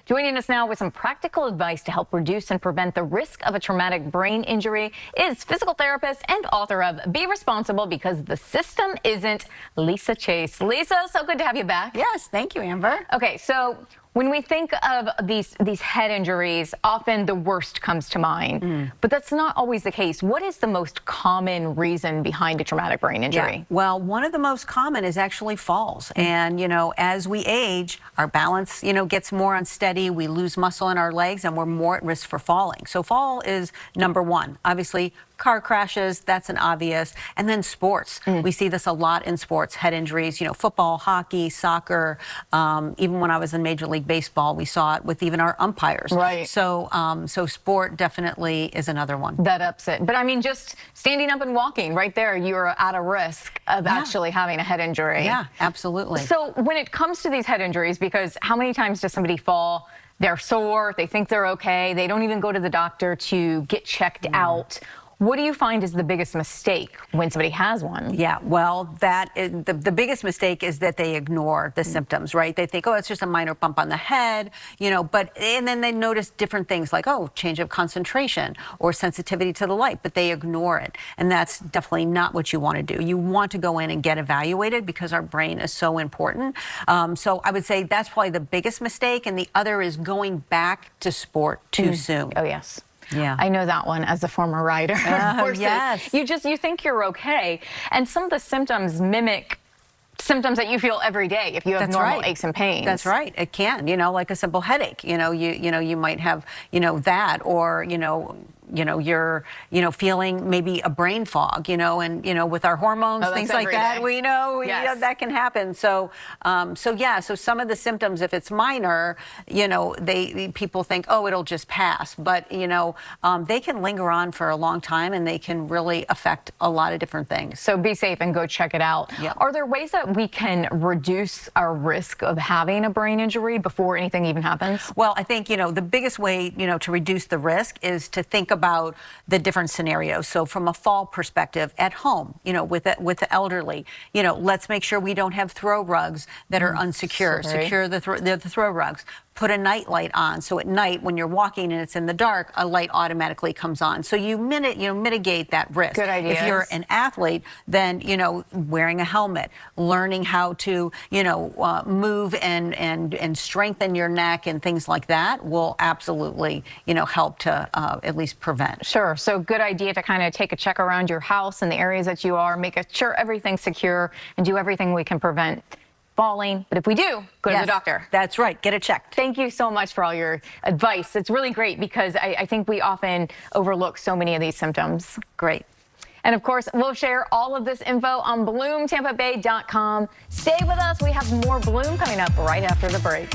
Joining us now with some practical advice to help reduce and prevent the risk of a traumatic brain injury is physical therapist and author of Be Responsible Because the System Isn't, Lisa Chase. Lisa, so good to have you back. Yes, thank you, Amber. Okay, so when we think of these head injuries, often the worst comes to mind, but that's not always the case. What is the most common reason behind a traumatic brain injury? Yeah. Well, one of the most common is actually falls. And, as we age, our balance, gets more unsteady. We lose muscle in our legs and we're more at risk for falling. So fall is number one. Obviously, car crashes, that's an obvious. And then sports. We see this a lot in sports, head injuries, football, hockey, soccer. Even when I was in Major League Baseball, we saw it with even our umpires. Right. So, so sport definitely is another one. That ups it. But I mean, just standing up and walking right there, you're at a risk of actually having a head injury. Yeah, absolutely. So when it comes to these head injuries, because how many times does somebody fall? They're sore, they think they're okay, they don't even go to the doctor to get checked out. What do you find is the biggest mistake when somebody has one? Yeah, well, the biggest mistake is that they ignore the symptoms, right? They think, oh, it's just a minor bump on the head, and then they notice different things like, oh, change of concentration or sensitivity to the light, but they ignore it. And that's definitely not what you want to do. You want to go in and get evaluated because our brain is so important. So I would say that's probably the biggest mistake. And the other is going back to sport too soon. Oh, yes. Yeah, I know that one as a former rider. Yes. You think you're okay, and some of the symptoms mimic symptoms that you feel every day if you have normal aches and pains. That's right. It can, like a simple headache. You might have, that, or you're feeling maybe a brain fog, and with our hormones, things like that, Yes. that can happen. So so some of the symptoms, if it's minor, people think, oh, it'll just pass, but they can linger on for a long time and they can really affect a lot of different things. So be safe and go check it out. Yep. Are there ways that we can reduce our risk of having a brain injury before anything even happens? Well, I think, the biggest way, to reduce the risk is to think about the different scenarios. So from a fall perspective at home, with the elderly, let's make sure we don't have throw rugs that are unsecure. Secure the throw rugs. Put a night light on, so at night when you're walking and it's in the dark, a light automatically comes on. So you mitigate that risk. Good idea. If you're an athlete, then wearing a helmet, learning how to move and strengthen your neck and things like that will absolutely help to at least prevent. Sure. So good idea to kind of take a check around your house and the areas that you are, make sure everything's secure, and do everything we can prevent falling. But if we do, go to the doctor. That's right. Get it checked. Thank you so much for all your advice. It's really great because I think we often overlook so many of these symptoms. Great. And of course, we'll share all of this info on BloomTampaBay.com. Stay with us. We have more Bloom coming up right after the break.